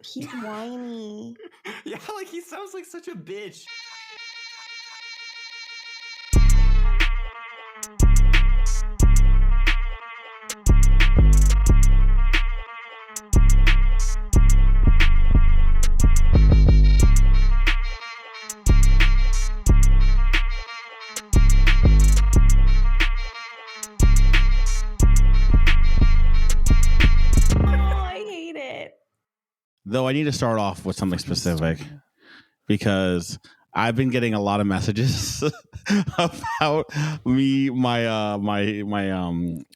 He's whiny. Yeah, like he sounds like such a bitch. Though I need to start off with something specific because I've been getting a lot of messages about my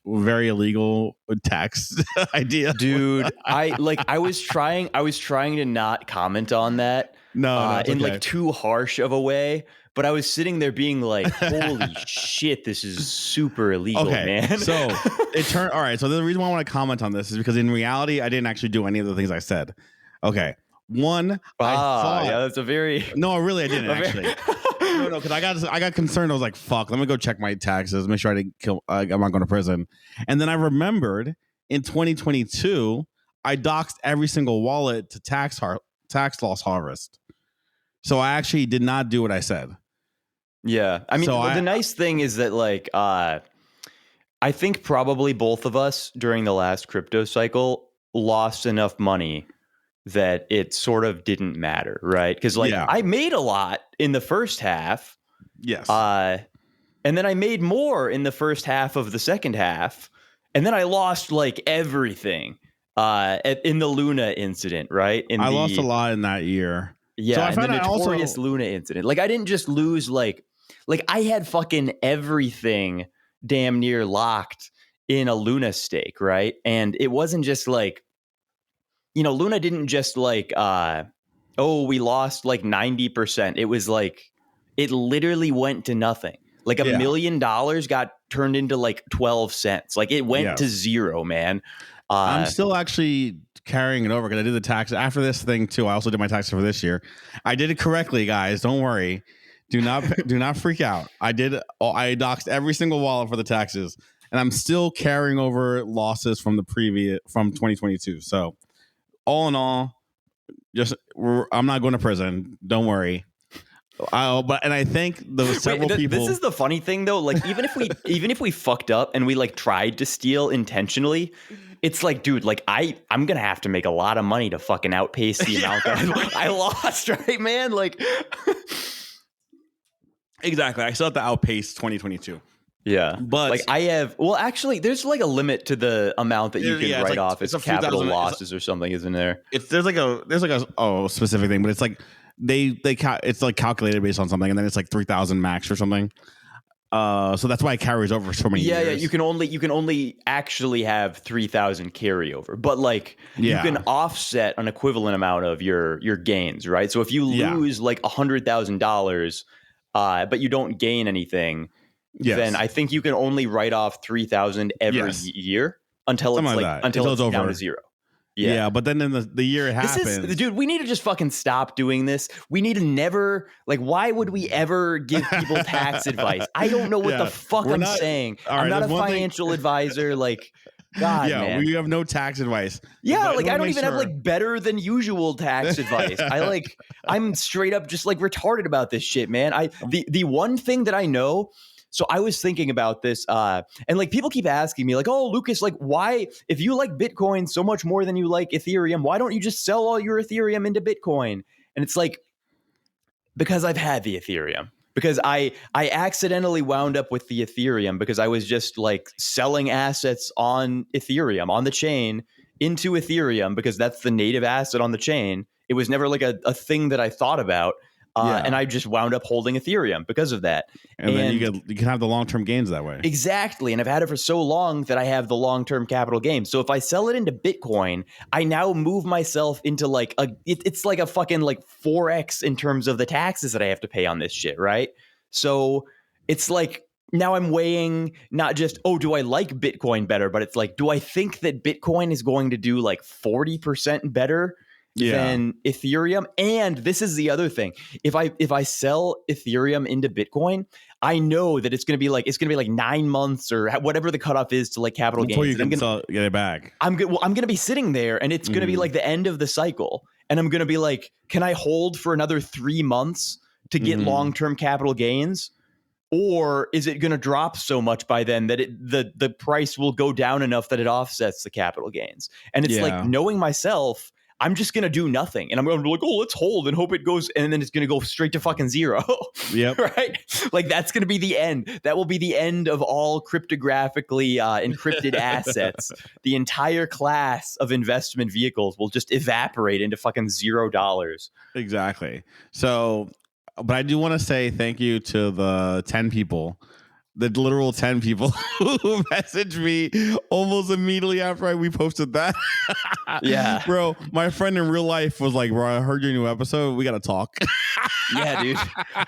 very illegal tax idea. Dude, I was trying to not comment on that. No, in like too harsh of a way, but I was sitting there being like, holy shit, this is super illegal, man. So it turned all right. So the reason why I want to comment on this is because in reality, I didn't actually do any of the things I said. Okay. One, I thought, yeah, that's a very no, really, I didn't actually. No, because I got concerned. I was like, fuck, let me go check my taxes, make sure I didn't kill. I'm not going to prison. And then I remembered in 2022, I doxed every single wallet to tax loss harvest. So I actually did not do what I said. Yeah, I mean, the nice thing is that like, I think probably both of us during the last crypto cycle lost enough money that it sort of didn't matter, right? Because like I made a lot in the first half. Yes. And then I made more in the first half of the second half. And then I lost like everything in the Luna incident, right? I lost a lot in that year. Yeah, so the notorious Luna incident. Like I didn't just lose like I had fucking everything damn near locked in a Luna stake, right? And it wasn't just like, you know, Luna didn't just like, we lost like 90%. It was like, it literally went to nothing. Like $1 million got turned into like 12 cents. Like it went to zero, man. I'm still actually carrying it over because I did the tax after this thing too. I also did my taxes for this year. I did it correctly, guys. Don't worry. Do not freak out. I doxed every single wallet for the taxes, and I'm still carrying over losses from 2022. So all in all, I'm not going to prison. Don't worry. And I think several people. This is the funny thing, though. Like, even if we fucked up and we like tried to steal intentionally, it's like, dude, like I'm gonna have to make a lot of money to fucking outpace the amount that I lost, right, man? Like, exactly. I still have to outpace 2022. Yeah, but like I have. Well, actually, there's like a limit to the amount that you can write off as capital losses or something, isn't there? There's like a specific thing, but it's like it's like calculated based on something, and then it's like 3,000 max or something. So that's why it carries over so many years. Yeah, you can only actually have 3,000 carryover, but like you can offset an equivalent amount of your gains, right? So if you lose like $100,000, but you don't gain anything. Yes. Then I think you can only write off 3,000 every year until it's down to zero. Yeah, but then in the year it happens. Dude, we need to just fucking stop doing this. We need to never, like, why would we ever give people tax advice? I don't know what the fuck I'm saying. I'm not a financial advisor. Like, God, man. We have no tax advice. Yeah, like I don't even have like better than usual tax advice. I'm straight up just like retarded about this shit, man. The one thing that I know. So I was thinking about this, and like people keep asking me, like, "Oh, Lucas, like, why? If you like Bitcoin so much more than you like Ethereum, why don't you just sell all your Ethereum into Bitcoin?" And it's like, because I've had the Ethereum, because I accidentally wound up with the Ethereum because I was just like selling assets on Ethereum on the chain into Ethereum because that's the native asset on the chain. It was never like a thing that I thought about. And I just wound up holding Ethereum because of that. And then you can have the long-term gains that way. Exactly. And I've had it for so long that I have the long-term capital gains. So if I sell it into Bitcoin, I now move myself into like it's like a fucking like 4x in terms of the taxes that I have to pay on this shit, right? So it's like now I'm weighing not just, do I like Bitcoin better, but it's like, do I think that Bitcoin is going to do like 40% better than Ethereum? And this is the other thing. If I sell Ethereum into Bitcoin, I know that it's going to be like 9 months or whatever the cutoff is to like capital gains. Before you can get it back. I'm going to be sitting there and it's going to be like the end of the cycle. and I'm going to be like, can I hold for another 3 months to get long-term capital gains? Or is it going to drop so much by then that the price will go down enough that it offsets the capital gains? And it's like, knowing myself, I'm just going to do nothing. And I'm going to be like, oh, let's hold and hope it goes. And then it's going to go straight to fucking zero. Yep. Right? Like, that's going to be the end. That will be the end of all cryptographically encrypted assets. The entire class of investment vehicles will just evaporate into fucking $0. Exactly. So, but I do want to say thank you to the 10 people, the literal 10 people who messaged me almost immediately after we posted that. Yeah. Bro, my friend in real life was like, bro, I heard your new episode. We got to talk. Yeah, dude.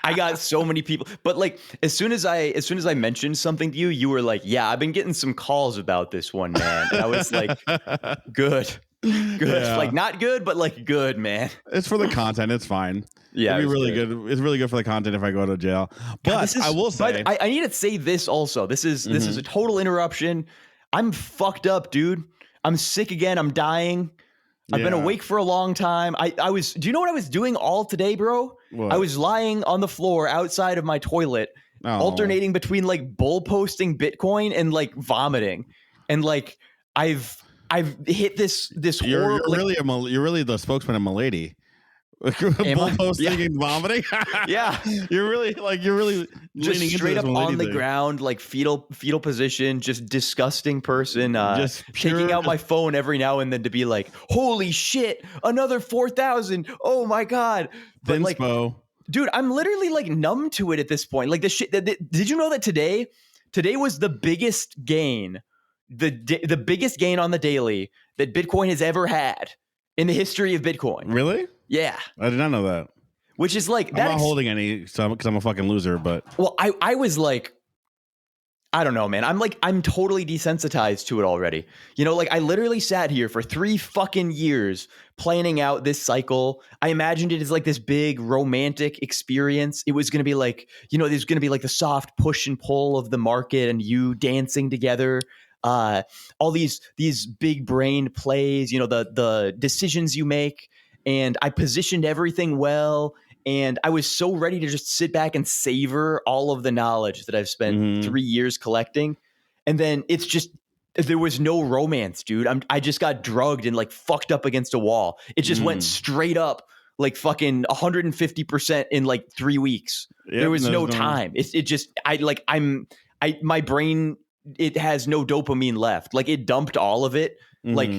I got so many people. But like, as soon as I mentioned something to you, you were like, yeah, I've been getting some calls about this one, man. And I was like, good. Yeah. Like, not good, but like, good, man. It's for the content. It's fine. Yeah, it'd be really good. It's really good for the content if I go to jail. But I will say, I need to say this also. This is a total interruption. I'm fucked up, dude. I'm sick again. I'm dying. I've been awake for a long time. I was. Do you know what I was doing all today, bro? What? I was lying on the floor outside of my toilet, alternating between like bull posting Bitcoin and like vomiting, and like I've hit this You're really the spokesman of Milady. Bull posting and vomiting. Yeah, you're really just leaning straight into up on the thing. ground, like fetal position, just disgusting person. Just taking out my phone every now and then to be like, holy shit, another 4,000. Oh my god. But like, dude, I'm literally like numb to it at this point. Like, the shit. Did you know that today was the biggest gain, the biggest gain on the daily that Bitcoin has ever had in the history of Bitcoin? Really? Yeah. I did not know that. Which is like, I'm not holding any because I'm a fucking loser, but well, I was like, I don't know, man. I'm totally desensitized to it already. You know, like, I literally sat here for 3 fucking years planning out this cycle. I imagined it as like this big romantic experience. It was going to be like, you know, there's going to be like the soft push and pull of the market and you dancing together. All these big brain plays, you know, the decisions you make. And I positioned everything well. And I was so ready to just sit back and savor all of the knowledge that I've spent 3 years collecting. And then it's just, there was no romance, dude. I just got drugged and like fucked up against a wall. It just went straight up like fucking 150% in like 3 weeks. Yep, there was no time. My brain, it has no dopamine left. Like, it dumped all of it like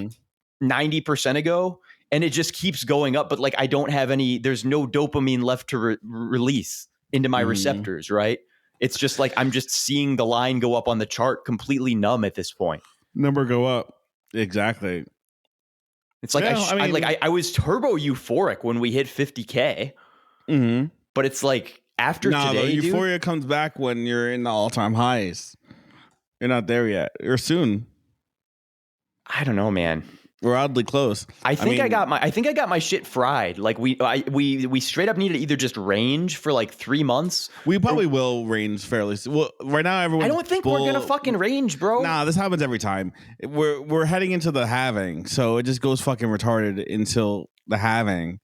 90% ago. And it just keeps going up, but like, I don't have there's no dopamine left to release into my receptors, right? It's just like, I'm just seeing the line go up on the chart, completely numb at this point. Number go up. Exactly. It's like, I was turbo euphoric when we hit 50K, but it's like, after today, the euphoria comes back when you're in the all-time highs. You're not there yet. You're soon. I don't know, man. We're oddly close. I think I got my shit fried. Like, we straight up need to either just range for like 3 months. We probably will range fairly soon. Well, right now everyone. I don't think we're gonna fucking range, bro. Nah, this happens every time. We're heading into the halving, so it just goes fucking retarded until the halving,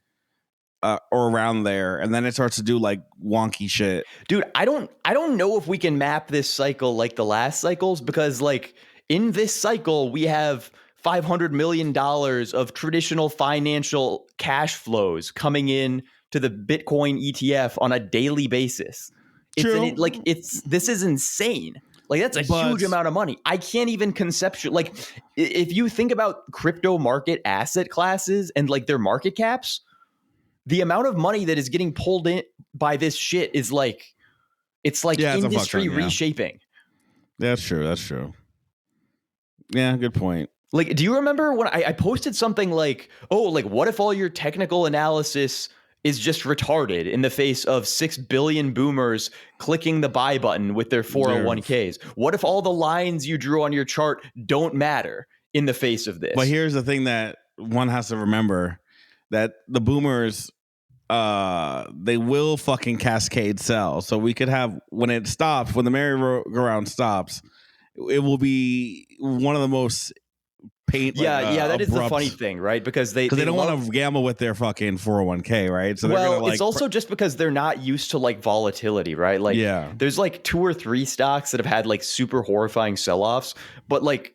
or around there, and then it starts to do like wonky shit. Dude, I don't know if we can map this cycle like the last cycles, because like, in this cycle we have $500 million of traditional financial cash flows coming in to the Bitcoin ETF on a daily basis. True. This is insane. Like, that's a huge amount of money. I can't even conceptualize. Like, if you think about crypto market asset classes and like their market caps, the amount of money that is getting pulled in by this shit is like, it's like industry reshaping. That's true. Yeah, good point. Like, do you remember when I posted something like, oh, like, what if all your technical analysis is just retarded in the face of 6 billion boomers clicking the buy button with their 401ks? What if all the lines you drew on your chart don't matter in the face of this? But here's the thing that one has to remember, that the boomers, they will fucking cascade sell. So we could have, when it stops, when the merry-go-round stops, it will be one of the most paint. Yeah, that is the funny thing, right? Because they don't want to gamble with their fucking 401k, right? So they're gonna, it's also just because they're not used to like volatility, right? Like, there's like 2 or 3 stocks that have had like super horrifying sell-offs, but like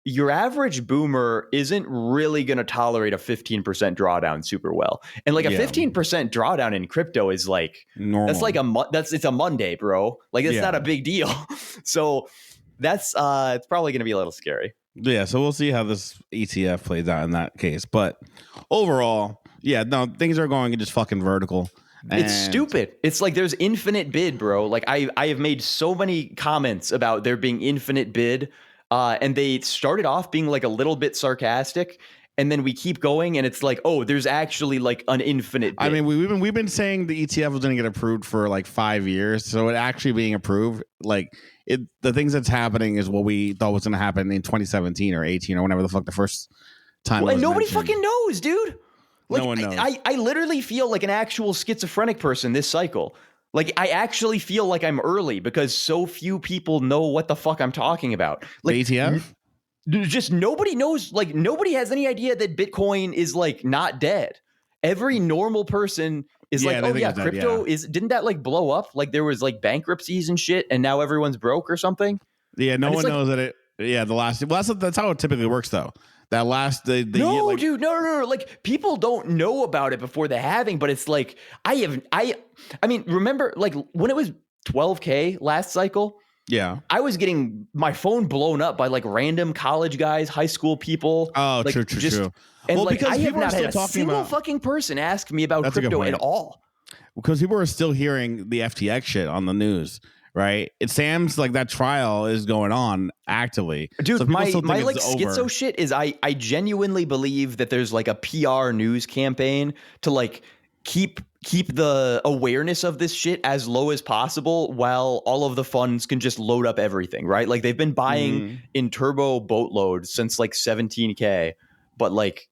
your average boomer isn't really going to tolerate a 15% drawdown super well. And like a 15% drawdown in crypto is like, normal. That's like it's a Monday, bro. Like, it's not a big deal. So that's it's probably going to be a little scary. Yeah. So we'll see how this ETF plays out in that case. But overall, things are going just fucking vertical. It's stupid. It's like there's infinite bid, bro. Like I have made so many comments about there being infinite bid. And they started off being like a little bit sarcastic, and then we keep going, and it's like, oh, there's actually like an infinite bid. I mean, we've been saying the ETF was going to get approved for like 5 years, so it actually being approved, like the things that's happening is what we thought was going to happen in 2017 or 18 or whenever the fuck the first time. Well, and nobody fucking knows, dude. Like, no one knows. I literally feel like an actual schizophrenic person this cycle. Like, I actually feel like I'm early because so few people know what the fuck I'm talking about. Like, the ETF? Just nobody knows. Like, nobody has any idea that Bitcoin is like not dead. Every normal person is like, oh yeah, crypto didn't that like blow up? Like, there was like bankruptcies and shit, and now everyone's broke or something. Yeah, no one knows that it. Yeah, that's how it typically works though. That last dude, no. Like, people don't know about it before the halving, but it's like I mean, remember like when it was 12K last cycle? Yeah, I was getting my phone blown up by like random college guys, high school people. Oh, like, true. And like, I have not had a single fucking person ask me about crypto at all. Because people are still hearing the FTX shit on the news. Right, it seems like that trial is going on actively, dude. So my like schizo shit is I genuinely believe that there's like a PR news campaign to like keep the awareness of this shit as low as possible while all of the funds can just load up everything. Right, like they've been buying in turbo boatloads since like 17K, but like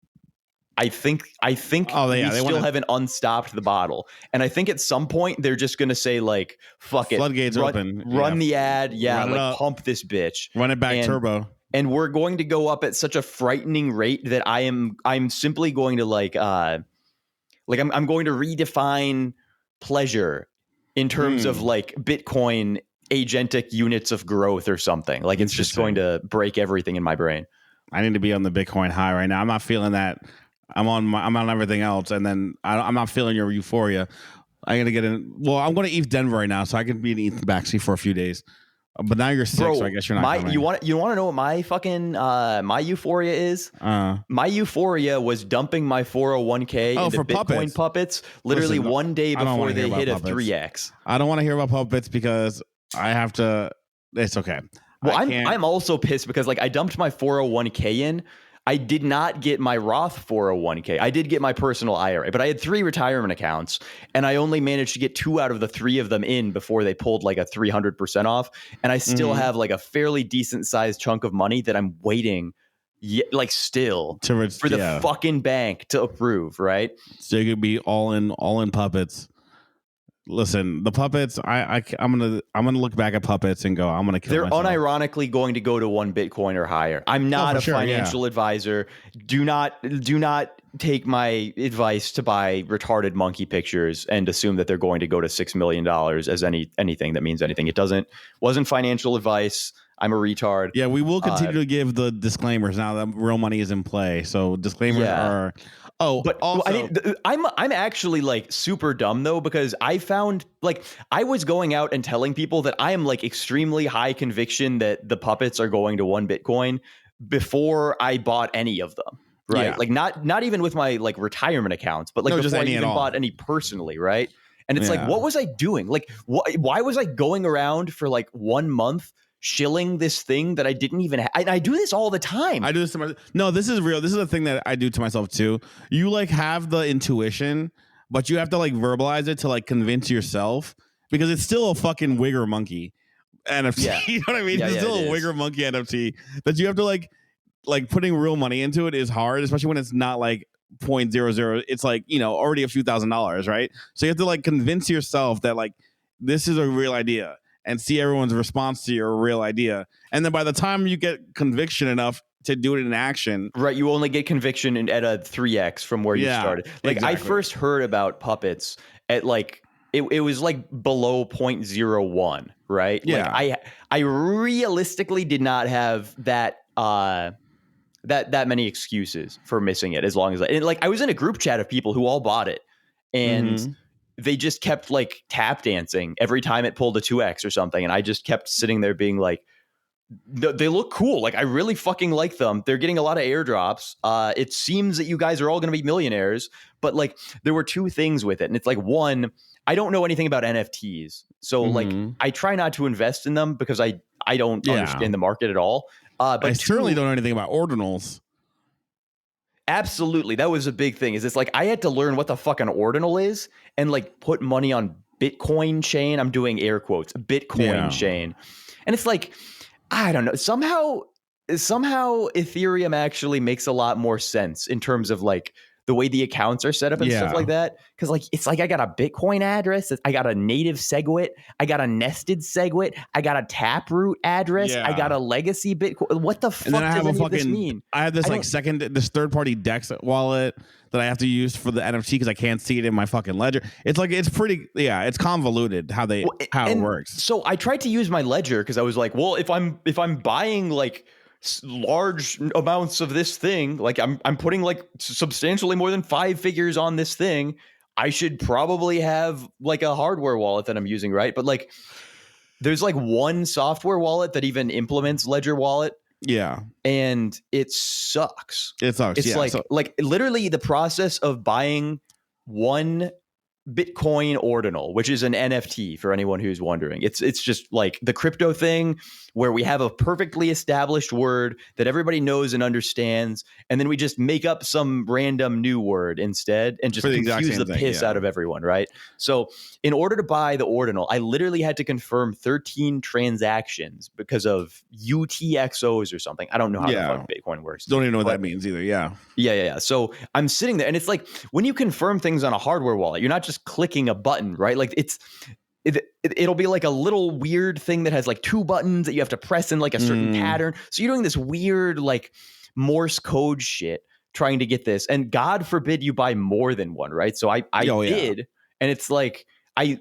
I think we still haven't unstopped the bottle. And I think at some point they're just going to say like, fuck it. Floodgates open. Run the ad. Yeah. Like pump this bitch. Run it back turbo. And we're going to go up at such a frightening rate that I'm simply going to I'm going to redefine pleasure in terms of like Bitcoin agentic units of growth or something. Like, it's just going to break everything in my brain. I need to be on the Bitcoin high right now. I'm not feeling that. I'm on everything else, and then I'm not feeling your euphoria. I'm gonna get in. Well, I'm going to ETH Denver right now, so I can be in ETH backseat for a few days. But now you're sick, so I guess you're not. You want to know what my fucking my euphoria is? My euphoria was dumping my 401k into Bitcoin puppets literally one day before they hit a 3x. I don't want to hear about puppets because I have to. It's okay. Well, I'm also pissed because like I dumped my 401k in. I did not get my Roth 401k. I did get my personal IRA, but I had 3 retirement accounts, and I only managed to get 2 out of the 3 of them in before they pulled like a 300% off. And I still have like a fairly decent sized chunk of money that I'm waiting, for the fucking bank to approve. Right? So you could be all in puppets. Listen, the puppets. I'm gonna look back at puppets and go, I'm gonna kill myself. They're unironically going to go to 1 Bitcoin or higher. I'm not a financial advisor. Do not take my advice to buy retarded monkey pictures and assume that they're going to go to $6 million as anything that means anything. It wasn't financial advice. I'm a retard. Yeah, we will continue to give the disclaimers now that real money is in play. So disclaimers are. Oh, but also, I mean, I'm actually like super dumb though, because I found like I was going out and telling people that I am like extremely high conviction that the puppets are going to 1 Bitcoin before I bought any of them. Right. Yeah. Like not even with my like retirement accounts, but like before I even bought any personally. Right. And it's like, what was I doing? Like, why was I going around for like 1 month shilling this thing that I didn't even have? I do this all the time. I do this to myself. No, this is real. This is a thing that I do to myself too. You like have the intuition, but you have to like verbalize it to like convince yourself, because it's still a fucking wigger monkey NFT. Yeah. You know what I mean? It's still a wigger monkey NFT that you have to like putting real money into it is hard, especially when it's not like 0.00. It's like, already a few $1,000s, right? So you have to like convince yourself that like this is a real idea and see everyone's response to your real idea. And then by the time you get conviction enough to do it in action. Right. You only get conviction at a 3x from where you started. Like I first heard about puppets at like it was like below 0.01, right? Yeah. Like I realistically did not have that that many excuses for missing it, as long as I was in a group chat of people who all bought it, and they just kept like tap dancing every time it pulled a 2x or something, and I just kept sitting there being like, they look cool. Like I really fucking like them. They're getting a lot of airdrops. It seems that you guys are all going to be millionaires, but like there were two things with it. And it's like, one, I don't know anything about NFTs. So like I try not to invest in them because I don't understand the market at all. But I certainly don't know anything about ordinals. Absolutely. That was a big thing. Is it's like I had to learn what the fuck an ordinal is and like put money on Bitcoin chain. I'm doing air quotes, Bitcoin chain. And it's like, I don't know. Somehow Ethereum actually makes a lot more sense in terms of like the way the accounts are set up and stuff like that. Because like it's like I got a Bitcoin address, I got a native SegWit, I got a nested SegWit, I got a Taproot address, I got a legacy Bitcoin. What the fuck does any of this mean? I have this this third party DEX wallet that I have to use for the NFT because I can't see it in my fucking ledger. It's like it's pretty it's convoluted how it works. So I tried to use my ledger because I was like, well, if I'm buying like large amounts of this thing, like I'm putting like substantially more than 5 figures on this thing, I should probably have like a hardware wallet that I'm using, right? But like there's like one software wallet that even implements Ledger Wallet. Yeah. And it sucks. It sucks. It's like literally the process of buying one Bitcoin ordinal, which is an NFT for anyone who's wondering. It's just like the crypto thing where we have a perfectly established word that everybody knows and understands, and then we just make up some random new word instead and just confuse the piss out of everyone, right? So in order to buy the ordinal, I literally had to confirm 13 transactions because of UTXOs or something. I don't know how the fuck Bitcoin works. Don't even know what that means either. Yeah. So I'm sitting there, and it's like when you confirm things on a hardware wallet, you're not just clicking a button, right? Like it'll be like a little weird thing that has like 2 buttons that you have to press in like a certain pattern. So you're doing this weird like Morse code shit trying to get this, and God forbid you buy more than one, right? So I did, and it's like I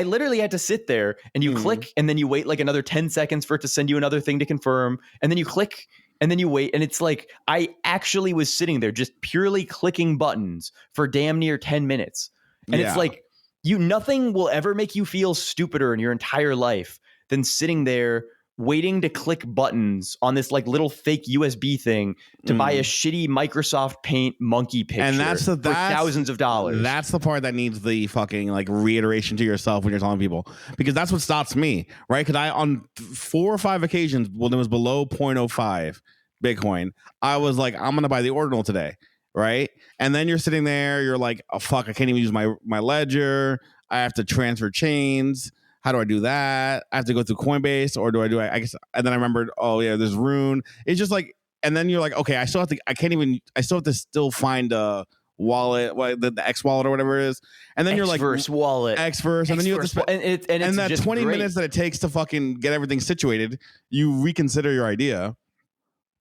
literally had to sit there and you click, and then you wait like another 10 seconds for it to send you another thing to confirm, and then you click, and then you wait, and it's like I actually was sitting there just purely clicking buttons for damn near 10 minutes. And it's like nothing will ever make you feel stupider in your entire life than sitting there waiting to click buttons on this like little fake USB thing to buy a shitty Microsoft Paint monkey picture, and that's for thousands of dollars. That's the part that needs the fucking like reiteration to yourself when you're telling people, because that's what stops me, right? Because I on 4 or 5 occasions when it was below 0.05 Bitcoin, I was like, I'm gonna buy the ordinal today, right? And then you're sitting there, you're like, oh fuck, I can't even use my ledger. I have to transfer chains. How do I do that? I have to go through Coinbase, or do I guess, and then I remembered, oh yeah, there's Rune. It's just like, and then you're like, okay, I still have to still find a wallet, the X wallet or whatever it is. And then you're like, wallet, Xverse, and then you have to spend, and that 20 minutes that it takes to fucking get everything situated, you reconsider your idea.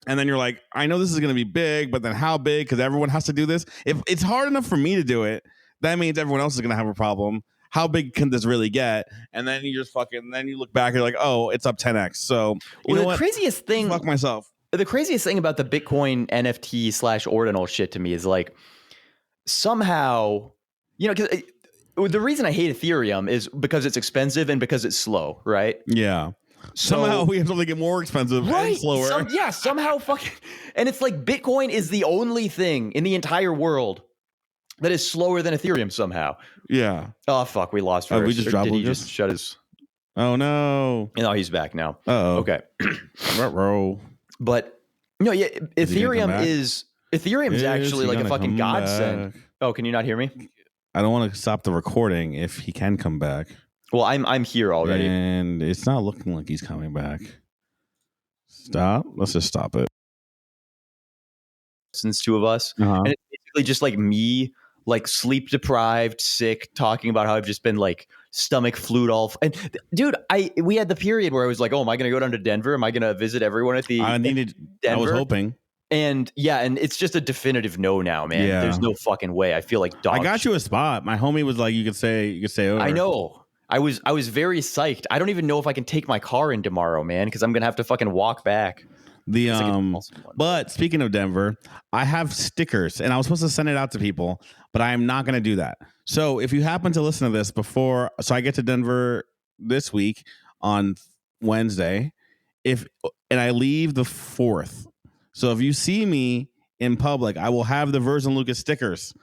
And then you're like, I know this is going to be big, but then how big? Because everyone has to do this. If it's hard enough for me to do it, that means everyone else is going to have a problem. How big can this really get? And then you just then you look back and you're like, oh, it's up 10x. So you know what? Craziest thing, fuck myself. The craziest thing about the Bitcoin NFT / ordinal shit to me is like somehow, because the reason I hate Ethereum is because it's expensive and because it's slow, right? Yeah. Somehow we have to make it more expensive and slower. Somehow fucking, and it's like Bitcoin is the only thing in the entire world that is slower than Ethereum somehow. Yeah. Oh fuck, we lost. We just dropped. Did he just shut his? Oh no. No, he's back now. Oh. Okay. But no, yeah, Ethereum is actually like a fucking godsend. Oh, can you not hear me? I don't want to stop the recording if he can come back. Well, I'm here already, and it's not looking like he's coming back. Stop. Let's just stop it. Since 2 of us, and it's basically just like me like sleep deprived, sick, talking about how I've just been like stomach flued all. And dude, we had the period where I was like, oh, am I going to go down to Denver? Am I going to visit everyone at the Denver? I was hoping. And and it's just a definitive no now, man. Yeah. There's no fucking way. I feel like dog. I got you a spot. My homie was like, you could stay over. I know. I was very psyched. I don't even know if I can take my car in tomorrow, man, because I'm gonna have to fucking walk back. But speaking of Denver, I have stickers and I was supposed to send it out to people, but I am not going to do that. So if you happen to listen to this so I get to Denver this week on Wednesday, and I leave the 4th. So if you see me in public, I will have the Verse and Lucas stickers,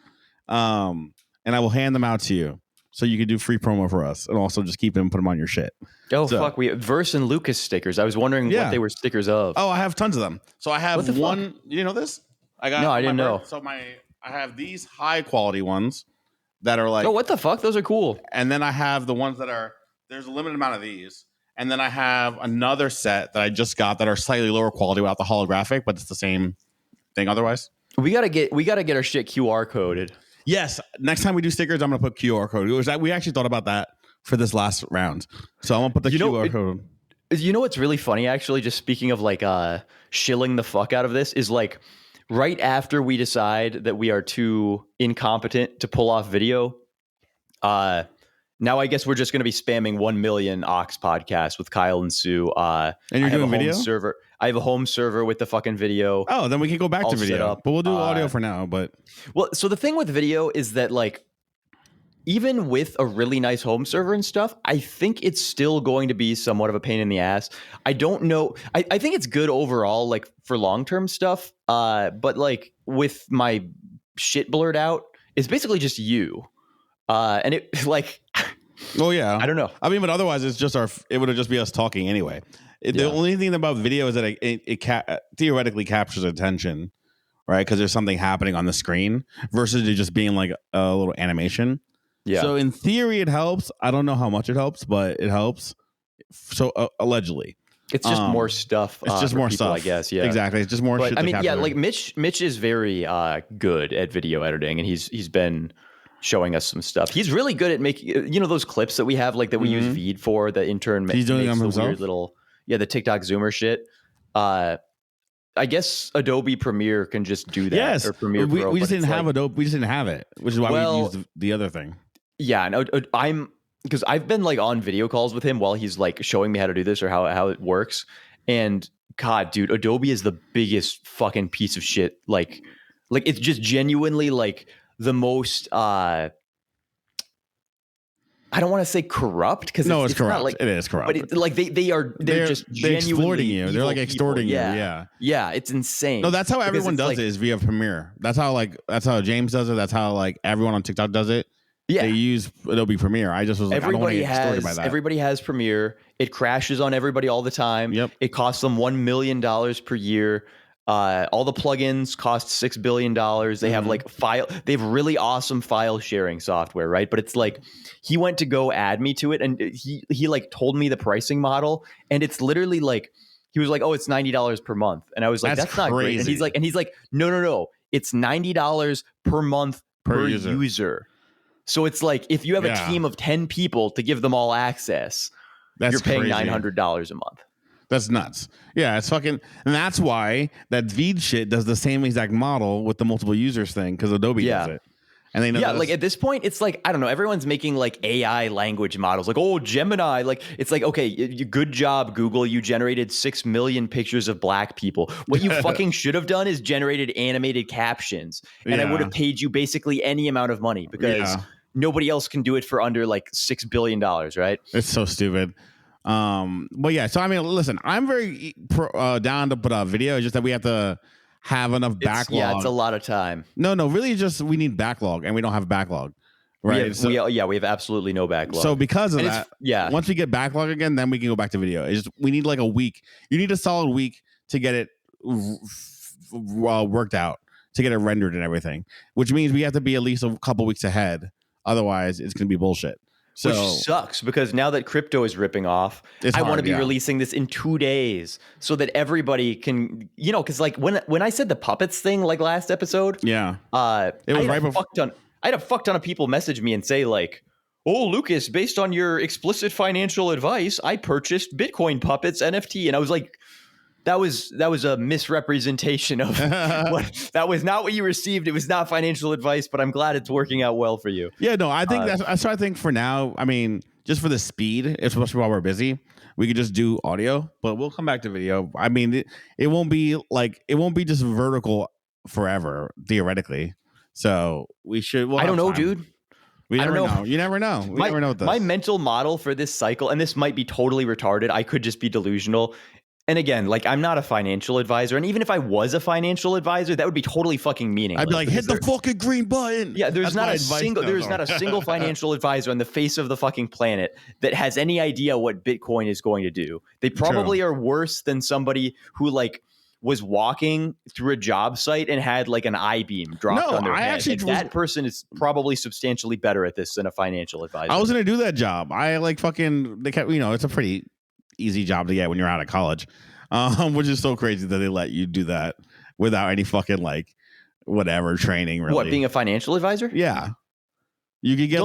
and I will hand them out to you. So you could do free promo for us and also just keep them and put them on your shit. Fuck. We have Verse and Lucas stickers. I was wondering what they were stickers of. Oh, I have tons of them. So I have one. Fuck? You know this? No, I didn't know. So I have these high quality ones that are like. Oh, what the fuck? Those are cool. And then I have the ones that are, there's a limited amount of these. And then I have another set that I just got that are slightly lower quality without the holographic, but it's the same thing otherwise. We gotta get our shit QR coded. Yes. Next time we do stickers, I'm going to put QR code. We actually thought about that for this last round. So I'm going to put the QR code. You know what's really funny, actually, just speaking of like shilling the fuck out of this, is like right after we decide that we are too incompetent to pull off video, now I guess we're just going to be spamming 1 million Ox podcast with Kyle and Sue. And you're doing video? I have a home server with the fucking video. Oh, then we can go back to video. But we'll do audio for now. Well, so the thing with video is that like, even with a really nice home server and stuff, I think it's still going to be somewhat of a pain in the ass. I don't know. I think it's good overall, like for long-term stuff. But like with my shit blurred out, it's basically just you. And it like, oh yeah, I don't know. I mean, but otherwise it's just it would have just be us talking anyway. The only thing about video is that it theoretically captures attention, right? Because there's something happening on the screen versus it just being like a little animation. Yeah. So in theory, it helps. I don't know how much it helps, but it helps. So allegedly, it's just more stuff. It's just more stuff, I guess. Yeah, exactly. It's just more. But, shit I mean, like Mitch is very good at video editing, and he's been showing us some stuff. He's really good at making those clips that we have, like that we use Veed for. The intern he's doing makes them the weird little the TikTok Zoomer shit. I guess Adobe Premiere can just do that. Yes, or Premiere Pro, we just didn't have Adobe. We just didn't have it, which is why we used the other thing. Yeah, and because I've been like on video calls with him while he's like showing me how to do this or how it works. And God, dude, Adobe is the biggest fucking piece of shit. Like it's just genuinely like the most. I don't want to say corrupt because it's corrupt. Like, it is corrupt. But they're just exploiting you. They're like extorting you. Yeah, it's insane. No, that's how everyone does it. Is via Premiere. That's how James does it. That's how like everyone on TikTok does it. Yeah, they use Adobe Premiere. I just was like, everybody has Premiere. It crashes on everybody all the time. Yep. It costs them $1 million per year. All the plugins cost $6 billion. They have like they have really awesome file sharing software, right? But it's like he went to go add me to it, and he like told me the pricing model, and it's literally like he was like, "Oh, it's $90 per month," and I was like, "That's not great." And he's like, "No, it's $90 per month per user." So it's like if you have a team of 10 people to give them all access, you're paying $900 a month. That's nuts. Yeah, it's fucking, and that's why that Veed shit does the same exact model with the multiple users thing because Adobe does it. And they know like at this point, it's like, I don't know, everyone's making like AI language models, like, oh, Gemini. Like, it's like, okay, good job, Google. You generated 6 million pictures of black people. What you fucking should have done is generated animated captions. And I would have paid you basically any amount of money because nobody else can do it for under like $6 billion, right? It's so stupid. But yeah, so I mean, listen, I'm very down to put out video. It's just that we have to have enough backlog. Yeah, it's a lot of time. No, really, just we need backlog, and we don't have backlog, right? We have absolutely no backlog. So because of that, once we get backlog again, then we can go back to video. It's just we need like a week. You need a solid week to get it worked out, to get it rendered and everything. Which means we have to be at least a couple weeks ahead. Otherwise, it's going to be bullshit. So, which sucks because now that crypto is ripping off, I want to be releasing this in 2 days so that everybody can, because like when I said the puppets thing like last episode, it was right before. I had a fuck ton of people message me and say like, "Oh, Lucas, based on your explicit financial advice, I purchased Bitcoin Puppets NFT," and I was like, that was a misrepresentation of what, that was not what you received. It was not financial advice, but I'm glad it's working out well for you. Yeah, no, I think that's what I think for now. I mean, just for the speed, especially while we're busy, we could just do audio, but we'll come back to video. I mean, it won't be just vertical forever, theoretically. So we should. I don't know, dude. We never know. You never know. We never know with this. My mental model for this cycle, and this might be totally retarded, I could just be delusional. And again, like, I'm not a financial advisor. And even if I was a financial advisor, that would be totally fucking meaningless. I'd be like, hit the fucking green button. Yeah, there's not a single financial advisor on the face of the fucking planet that has any idea what Bitcoin is going to do. They probably are worse than somebody who like was walking through a job site and had like an I-beam dropped on their head. That person is probably substantially better at this than a financial advisor. I was going to do that job. I like fucking, they kept, it's a pretty easy job to get when you're out of college, which is so crazy that they let you do that without any fucking like whatever training. Really, what, being a financial advisor? Yeah, you could get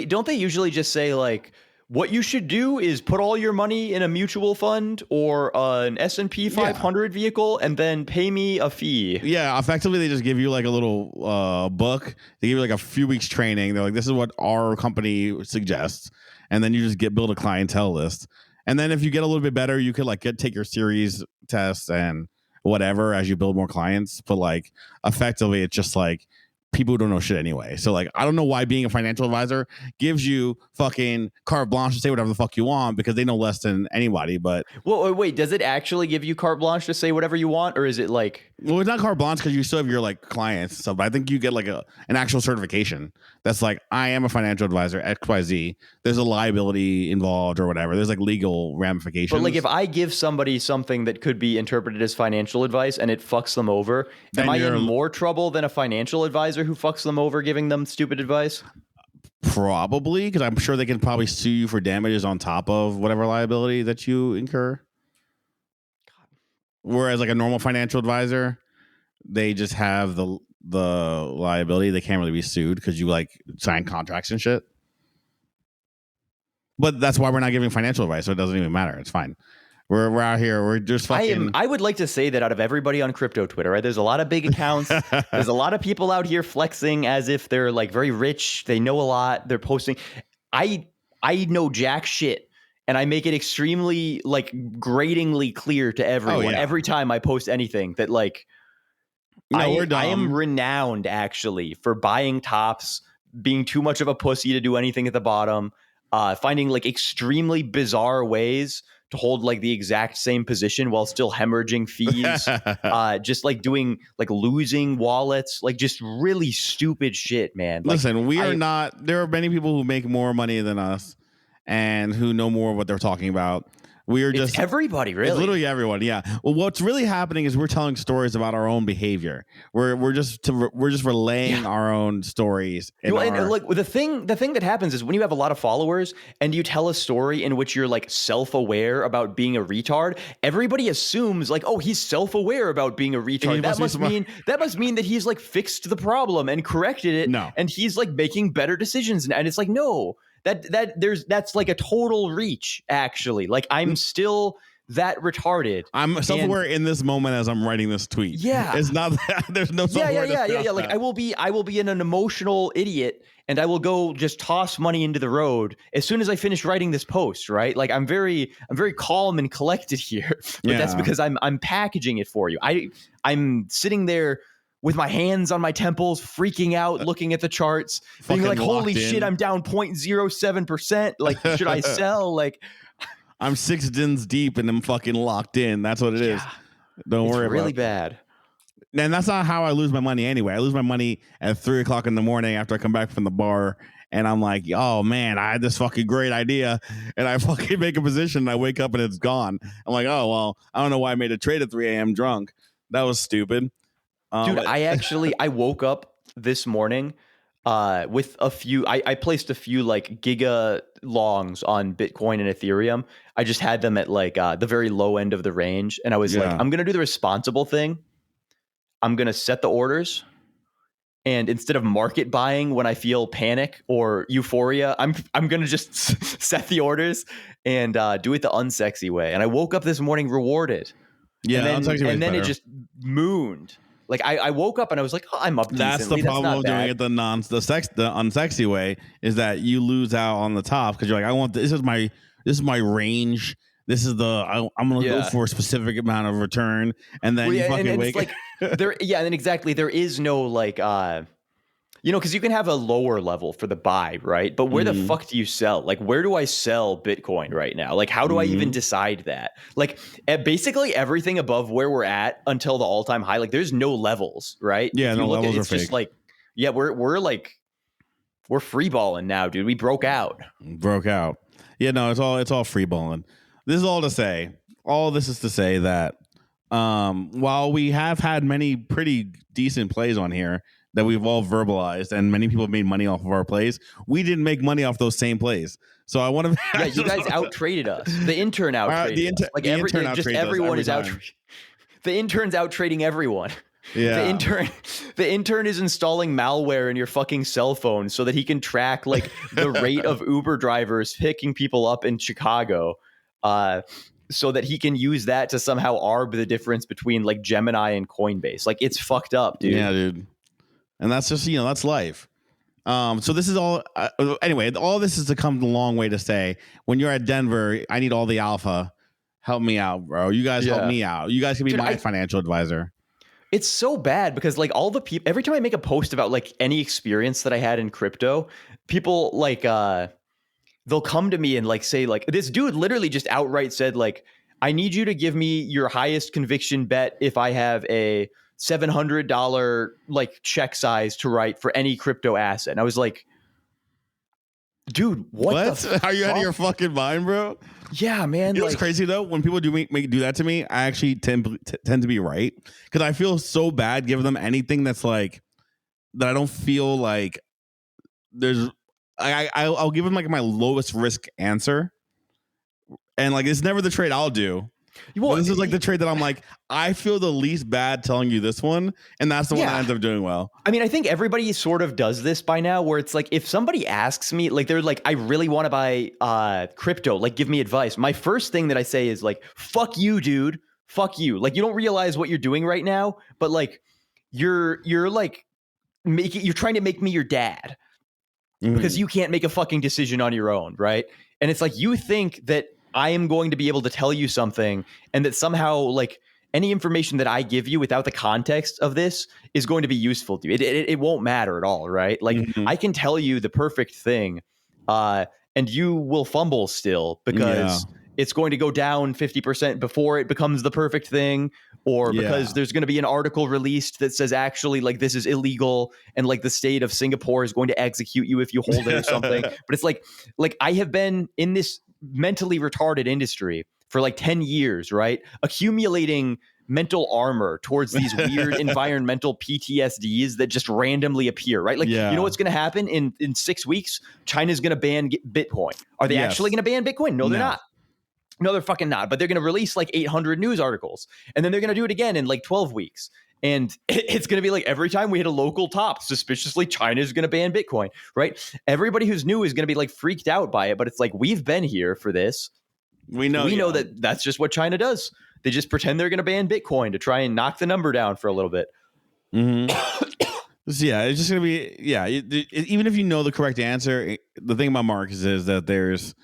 don't they usually just say like, what you should do is put all your money in a mutual fund or an S&P 500 vehicle and then pay me a fee. Yeah, effectively they just give you like a little book. They give you like a few weeks training. They're like, this is what our company suggests, and then you just build a clientele list. And then if you get a little bit better, you could like take your series tests and whatever as you build more clients. But like effectively, it's just like people who don't know shit anyway. So like, I don't know why being a financial advisor gives you fucking carte blanche to say whatever the fuck you want, because they know less than anybody. But well, wait, does it actually give you carte blanche to say whatever you want, or is it like? Well, it's not carte blanche because you still have your like clients and stuff. But I think you get like an actual certification that's like, I am a financial advisor XYZ. There's a liability involved or whatever. There's like legal ramifications. But like, if I give somebody something that could be interpreted as financial advice and it fucks them over, am I in more trouble than a financial advisor who fucks them over giving them stupid advice? Probably, because I'm sure they can probably sue you for damages on top of whatever liability that you incur. Whereas like a normal financial advisor, they just have the liability. They can't really be sued because you like sign contracts and shit. But that's why we're not giving financial advice, so it doesn't even matter. It's fine. We're out here. We're just fucking. I would like to say that out of everybody on crypto Twitter, right? There's a lot of big accounts. There's a lot of people out here flexing as if they're like very rich. They know a lot. They're posting. I know jack shit. And I make it extremely like gratingly clear to everyone every time I post anything that like, I am renowned actually for buying tops, being too much of a pussy to do anything at the bottom, finding like extremely bizarre ways to hold like the exact same position while still hemorrhaging fees, just like doing like losing wallets, like just really stupid shit, man. Like, listen, there are many people who make more money than us and who know more of what they're talking about. It's everybody, really. It's literally everyone, yeah. Well, what's really happening is we're telling stories about our own behavior. We're just relaying our own stories. And like the thing that happens is when you have a lot of followers and you tell a story in which you're like self-aware about being a retard, everybody assumes like, oh, he's self-aware about being a retard. That must mean that he's like fixed the problem and corrected it. No. And he's like making better decisions. And it's like, no. That's like a total reach, actually. Like, I'm still that retarded. I'm self-aware in this moment as I'm writing this tweet. Yeah, it's not that there's no yeah. Like, I will be an emotional idiot, and I will go just toss money into the road as soon as I finish writing this post. Right? Like, I'm very calm and collected here, but that's because I'm packaging it for you. I'm sitting there with my hands on my temples, freaking out, looking at the charts, being like, holy shit, I'm down 0.07%. Like, should I sell? Like, I'm 6 dins deep and I'm fucking locked in. That's what it is. Don't worry about it. It's really bad. And that's not how I lose my money anyway. I lose my money at 3 o'clock in the morning after I come back from the bar. And I'm like, oh, man, I had this fucking great idea. And I fucking make a position and I wake up and it's gone. I'm like, oh, well, I don't know why I made a trade at 3 a.m. drunk. That was stupid. Dude, I woke up this morning with a few, I placed a few like giga longs on Bitcoin and Ethereum. I just had them at like the very low end of the range. And I was like, I'm going to do the responsible thing. I'm going to set the orders And instead of market buying when I feel panic or euphoria, I'm gonna just set the orders and do it the unsexy way. And I woke up this morning rewarded. Yeah, and then it just mooned. Like I woke up and I was like, oh, I'm up That's decently. the problem of doing it the unsexy way, is that you lose out on the top because you're like, I want this is my range. This is I'm gonna go for a specific amount of return, and then you fucking wake. Like there, and then exactly there is no like because you can have a lower level for the buy, right? But where the fuck do you sell? Like, where do I sell Bitcoin right now? Like, how do I even decide that? Like, basically everything above where we're at until the all-time high, like, there's no levels, right? Yeah, no levels are it's just fake. like, yeah, we're free balling now, dude. We broke out. Yeah, no, it's all free balling. This is all to say. All this is to say that while we have had many pretty decent plays on here that we've all verbalized, and many people have made money off of our plays, we didn't make money off those same plays. So I want to. Yeah, you guys out traded us. The intern out traded us. Like everyone is out. The intern's out trading everyone. Yeah. The intern is installing malware in your fucking cell phone so that he can track like the rate of Uber drivers picking people up in Chicago. So that he can use that to somehow arb the difference between like Gemini and Coinbase. Like, it's fucked up, dude. Yeah, dude. And that's just, that's life. So this is all, anyway, all this is to come a long way to say, when you're at Denver, I need all the alpha. Help me out, bro. You guys help me out. You guys can be my financial advisor. It's so bad because like all the people, every time I make a post about like any experience that I had in crypto, people like, they'll come to me and like say like, this dude literally just outright said like, I need you to give me your highest conviction bet if I have a $700 like check size to write for any crypto asset. And I was like, dude, what? Are you out of your fucking mind, bro? Yeah, man. You know what's crazy though? When people do that to me, I actually tend to be right, because I feel so bad giving them anything that's like that. I don't feel like there's. I'll give them like my lowest risk answer, and like it's never the trade I'll do. Well, this is like the trade that I'm like, I feel the least bad telling you this one, and that's the one that ends up doing well. I mean, I think everybody sort of does this by now, where it's like, if somebody asks me, like they're like, I really want to buy crypto, like give me advice. My first thing that I say is like, fuck you, dude. Fuck you. Like, you don't realize what you're doing right now, but like you're like you're trying to make me your dad. Because you can't make a fucking decision on your own, right? And it's like, you think that I am going to be able to tell you something, and that somehow like any information that I give you without the context of this is going to be useful to you. It won't matter at all, right? Like I can tell you the perfect thing, and you will fumble still because it's going to go down 50% before it becomes the perfect thing, or because there's going to be an article released that says actually like this is illegal and like the state of Singapore is going to execute you if you hold it or something. But it's like I have been in this mentally retarded industry for like 10 years, right? Accumulating mental armor towards these weird environmental PTSDs that just randomly appear, right? Like, you know what's going to happen in 6 weeks? China's going to ban Bitcoin. Are they actually going to ban Bitcoin? No, they're not. No, they're fucking not. But they're going to release like 800 news articles. And then they're going to do it again in like 12 weeks. And it's going to be like every time we hit a local top, suspiciously, China's going to ban Bitcoin, right? Everybody who's new is going to be like freaked out by it. But it's like, we've been here for this. We know that that's just what China does. They just pretend they're going to ban Bitcoin to try and knock the number down for a little bit. So, it's just going to be, even if you know the correct answer, the thing about Marcus is that there's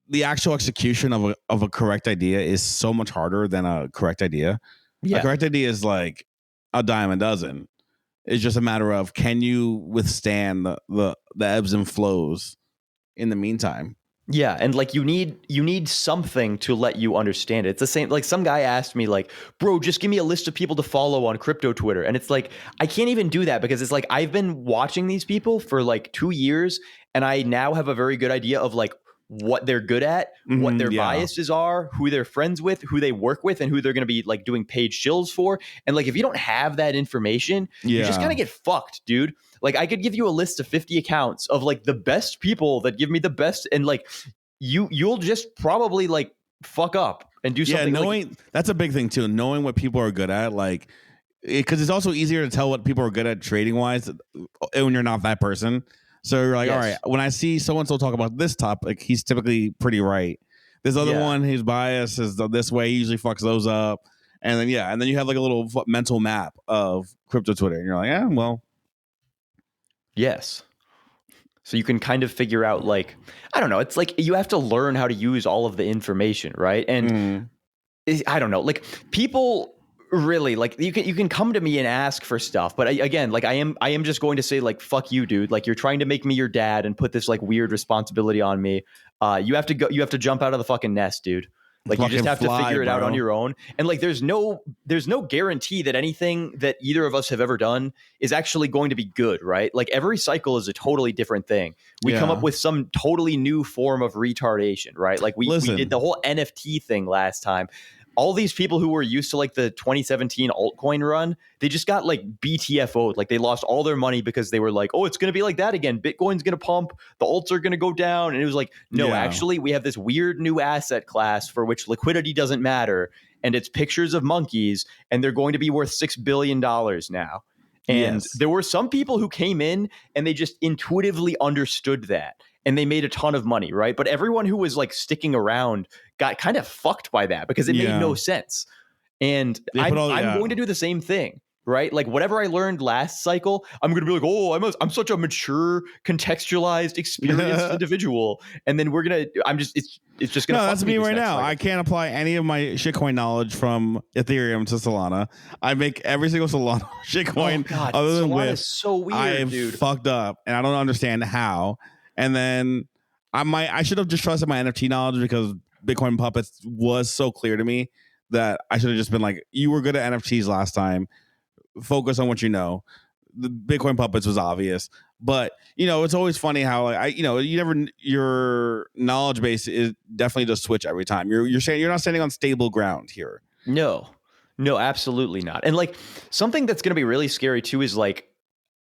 the actual execution of a correct idea is so much harder than a correct idea. A correct idea is like a dime a dozen. It's just a matter of, can you withstand the ebbs and flows in the meantime? Yeah, and like you need something to let you understand it. It's the same, like some guy asked me like, bro, just give me a list of people to follow on crypto Twitter. And it's like, I can't even do that, because it's like, I've been watching these people for like 2 years, and I now have a very good idea of like what they're good at, what their biases are, who they're friends with, who they work with, and who they're going to be like doing paid shills for. And like, if you don't have that information, you just kind of get fucked, dude. Like, I could give you a list of 50 accounts of like the best people that give me the best, and like you'll just probably like fuck up and do something. Knowing that's a big thing too. Knowing what people are good at, like because it's also easier to tell what people are good at trading wise when you're not that person. So you're like, all right, when I see so-and-so talk about this topic, he's typically pretty right. This other one, his bias is this way. He usually fucks those up. And then, and then you have like a little mental map of crypto Twitter. And you're like, yeah, well. Yes. So you can kind of figure out, like, I don't know. It's like you have to learn how to use all of the information, right? And I don't know, like people really like you can come to me and ask for stuff, but again, like I am just going to say like, fuck you, dude. Like you're trying to make me your dad and put this like weird responsibility on me. You have to jump out of the fucking nest, dude. Like you just have to figure it out on your own. And like there's no guarantee that anything that either of us have ever done is actually going to be good, right? Like every cycle is a totally different thing. We come up with some totally new form of retardation, right? Like we did the whole NFT thing last time. All these people who were used to like the 2017 altcoin run, they just got like BTFO'd. Like they lost all their money because they were like, oh, it's going to be like that again. Bitcoin's going to pump. The alts are going to go down. And it was like, no, actually, we have this weird new asset class for which liquidity doesn't matter. And it's pictures of monkeys. And they're going to be worth $6 billion now. And there were some people who came in and they just intuitively understood that. And they made a ton of money, right? But everyone who was like sticking around got kind of fucked by that because it made no sense. And I'm going to do the same thing, right? Like whatever I learned last cycle, I'm going to be like, oh, I'm such a mature, contextualized, experienced individual. And then it's just going to. No, that's me right now. Cycle. I can't apply any of my shitcoin knowledge from Ethereum to Solana. I make every single Solana shitcoin other than Solana is so weird, I am fucked up, and I don't understand how. And then I should have just trusted my NFT knowledge because Bitcoin Puppets was so clear to me that I should have just been like, you were good at NFTs last time. Focus on what you know. The Bitcoin Puppets was obvious. But, it's always funny how your knowledge base is definitely just switch every time. You're saying you're not standing on stable ground here. No, absolutely not. And like something that's going to be really scary too is like,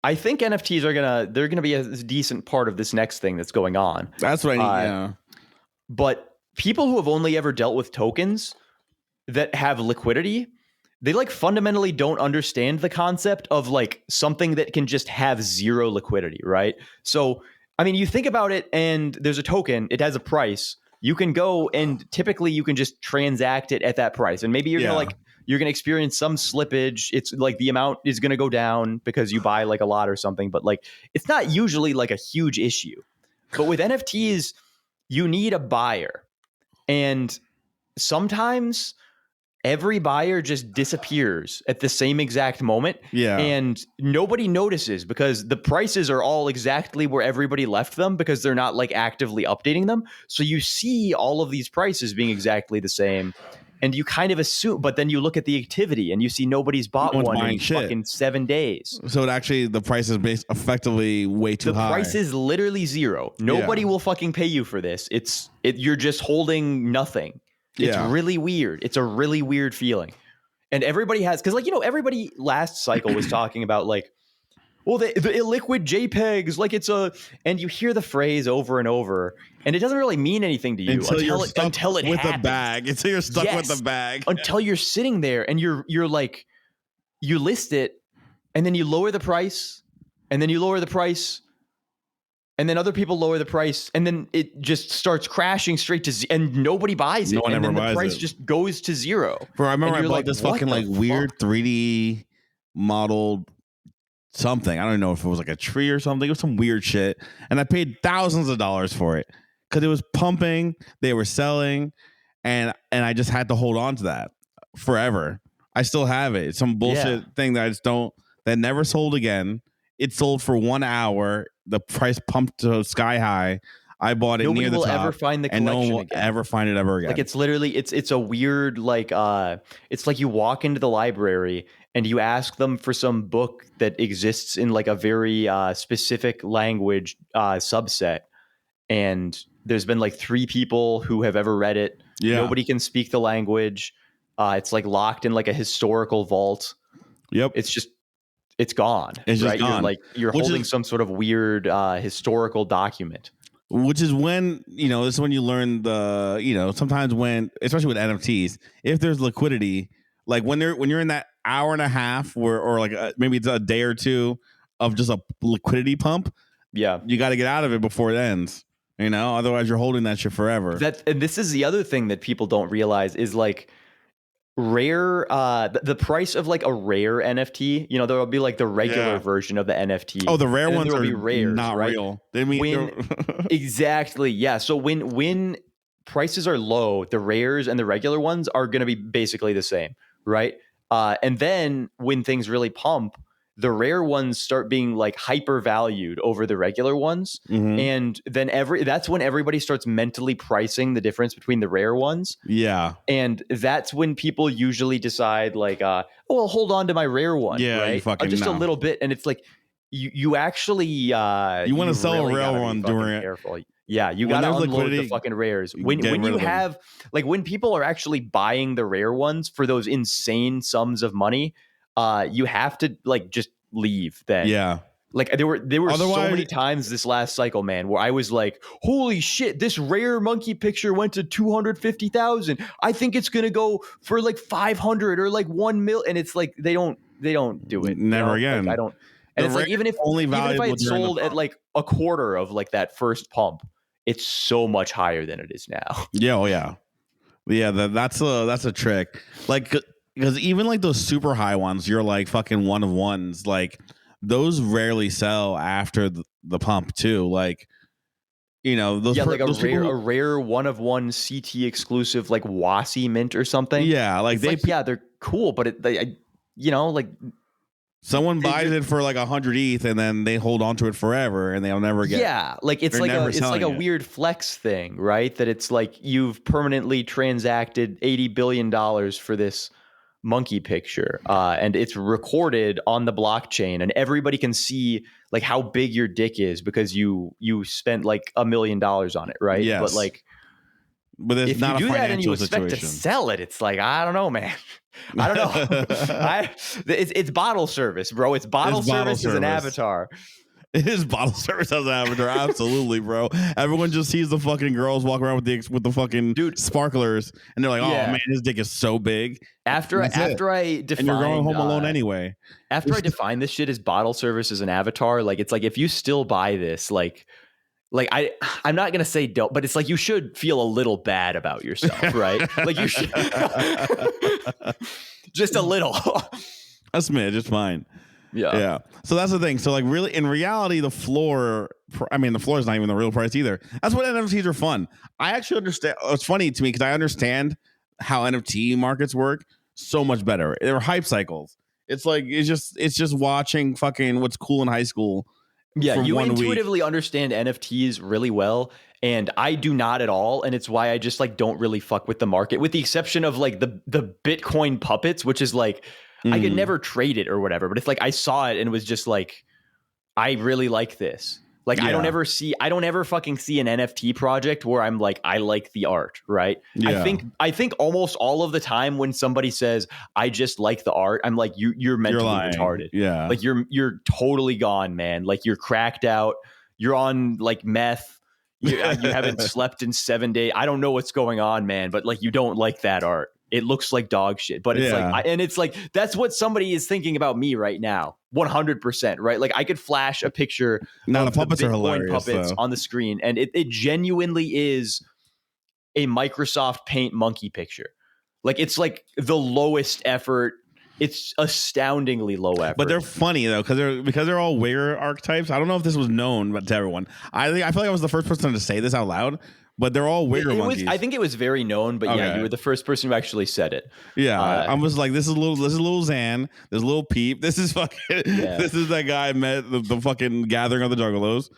I think NFTs they're gonna be a decent part of this next thing that's going on. That's what I need. But people who have only ever dealt with tokens that have liquidity, they like fundamentally don't understand the concept of like something that can just have zero liquidity, right? So, I mean, you think about it, and there's a token, it has a price. You can go and typically you can just transact it at that price, and maybe you're going to experience some slippage. It's like the amount is going to go down because you buy like a lot or something, but like it's not usually like a huge issue. But with NFTs, you need a buyer. And sometimes every buyer just disappears at the same exact moment. Yeah. And nobody notices because the prices are all exactly where everybody left them because they're not like actively updating them. So you see all of these prices being exactly the same. And you kind of assume, but then you look at the activity and you see nobody's bought one in fucking 7 days. So the price is effectively way too high. The price is literally zero. Nobody will fucking pay you for this. You're just holding nothing. It's really weird. It's a really weird feeling. And everybody has, because like, everybody last cycle was talking about like, well, the illiquid JPEGs, like and you hear the phrase over and over, and it doesn't really mean anything to you until it with happens. The bag. Until you're stuck with the bag. Until you're sitting there and you're like, you list it, and then you lower the price, and then you lower the price, and then other people lower the price, and then it just starts crashing straight to and nobody buys it. No one and ever then buys the price it. just goes to zero. Bro, I remember I bought this fucking like weird 3D modeled something. I don't know if it was like a tree or something. It was some weird shit. And I paid thousands of dollars for it because it was pumping. They were selling. And I just had to hold on to that forever. I still have it. It's some bullshit thing that that never sold again. It sold for 1 hour. The price pumped to sky high. I bought it near the top. Nobody will ever find the collection and no one will again. ever find it ever again. Like it's literally, it's a weird, like, it's like you walk into the library and you ask them for some book that exists in like a very specific language subset. And there's been like 3 people who have ever read it. Yeah. Nobody can speak the language. It's like locked in like a historical vault. Yep. It's gone. It's just gone. You're holding some sort of weird historical document. Which is when, this is when you learn sometimes when, especially with NFTs, if there's liquidity, like when you're in that hour and a half or like maybe it's a day or two of just a liquidity pump. Yeah. You got to get out of it before it ends, you know, otherwise you're holding that shit forever. And this is the other thing that people don't realize is like rare, the price of like a rare NFT, you know, there will be like the regular version of the NFT. Oh, the rare ones are be rares, not right? real. They mean exactly. Yeah. So when prices are low, the rares and the regular ones are going to be basically the same, right? And then when things really pump, the rare ones start being like hyper valued over the regular ones. Mm-hmm. And then that's when everybody starts mentally pricing the difference between the rare ones. Yeah. And that's when people usually decide like, oh, well, hold on to my rare one. Yeah, right? you fucking just a little bit. And it's like, you actually, you want to sell really a rare one during it. Careful. Yeah, you got to unload the fucking rares. When you have, like when people are actually buying the rare ones for those insane sums of money, you have to like just leave then. Yeah. Like there were so many times this last cycle, man, where I was like, holy shit, this rare monkey picture went to 250,000. I think it's going to go for like 500 or like 1 mil. And it's like, they don't do it. Never again. Like, I don't. And it's like, even if I had sold at like a quarter of like that first pump, it's so much higher than it is now. Yeah. Oh yeah. Yeah. That's a trick. Like, because even like those super high ones, you're like fucking one of ones. Like those rarely sell after the pump too. Like, you know, those like a rare one of one CT exclusive like WASI mint or something. Yeah, like they're cool, but like someone buys it for like 100 ETH and then they hold on to it forever and they'll never get. Yeah, like it's like a weird flex thing, right? That it's like you've permanently transacted $80 billion for this monkey picture, and it's recorded on the blockchain, and everybody can see like how big your dick is because you spent like $1 million on it, right? Yes. But it's if not you do a that and you situation. expect to sell it, it's like, I don't know, man. I don't know. It's bottle service, bro. It's bottle service as an avatar. It is bottle service as an avatar, absolutely, bro. Everyone just sees the fucking girls walk around with the fucking sparklers, and they're like, "Oh man, his dick is so big." After I define, and you're going home alone anyway. After I define this shit as bottle service as an avatar, like it's like if you still buy this, like I'm not gonna say don't, but it's like you should feel a little bad about yourself, right? Like you should just a little. A smidge, it's fine. Yeah. So that's the thing. So like really in reality, the floor is not even the real price either. That's what NFTs are fun. I actually understand. It's funny to me because I understand how NFT markets work so much better. They're hype cycles. It's like it's just watching fucking what's cool in high school. Yeah, you intuitively understand NFTs really well, and I do not at all, and it's why I just like don't really fuck with the market, with the exception of like the Bitcoin puppets, which is like I could never trade it or whatever, but it's like I saw it and it was just like, I really like this. Like I don't ever fucking see an NFT project where I'm like, I like the art, right? Yeah. I think almost all of the time when somebody says I just like the art, I'm like, you're mentally retarded. Yeah. Like you're totally gone, man. Like you're cracked out. You're on like meth. You haven't slept in 7 days. I don't know what's going on, man, but like you don't like that art. It looks like dog shit, but it's like, that's what somebody is thinking about me right now. 100%, right? Like I could flash a picture of the puppets are hilarious puppets on the screen, and it genuinely is a Microsoft Paint monkey picture. Like it's like the lowest effort. It's astoundingly low effort. But they're funny though, because they're all weird archetypes. I don't know if this was known to everyone. I feel like I was the first person to say this out loud. But they're all wigger monkeys. I think it was very known, but yeah, you were the first person who actually said it. Yeah, I was like, this is little Zan, this little Peep, this is fucking, this is that guy I met the fucking gathering of the Juggalos,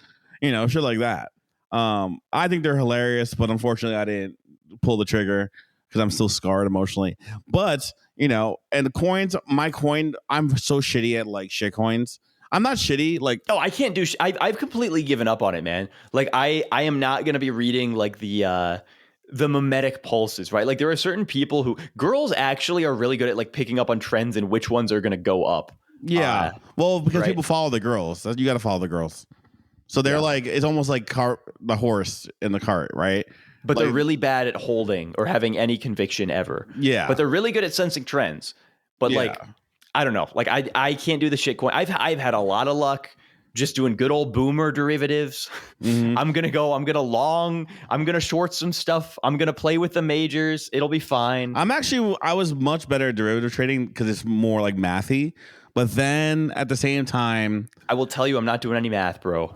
you know, shit like that. I think they're hilarious, but unfortunately, I didn't pull the trigger because I'm still scarred emotionally. But you know, and the coins, my coin, I'm so shitty at like shit coins. I'm not shitty. Like, oh, I can't do. I've completely given up on it, man. Like, I am not gonna be reading like the mimetic pulses, right? Like, there are certain people who girls actually are really good at like picking up on trends and which ones are gonna go up. Yeah, well, because people follow the girls. You got to follow the girls. So they're like, it's almost like the horse in the cart, right? But like, they're really bad at holding or having any conviction ever. Yeah, but they're really good at sensing trends. But like. I don't know. Like I can't do the shit coin. I've had a lot of luck just doing good old boomer derivatives. Mhm. I'm gonna long. I'm gonna short some stuff. I'm gonna play with the majors. It'll be fine. I was much better at derivative trading because it's more like mathy. But then at the same time, I will tell you, I'm not doing any math, bro.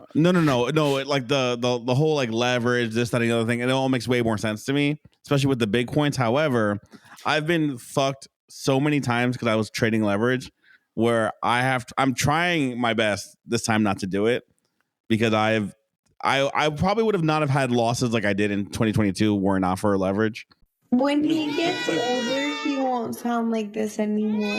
no. Like the whole like leverage, this, that, and the other thing, it all makes way more sense to me, especially with the big coins. However, I've been fucked so many times because I was trading leverage, where I'm trying my best this time not to do it because I probably would have not have had losses like I did in 2022 were it not for leverage. When he gets older, he won't sound like this anymore.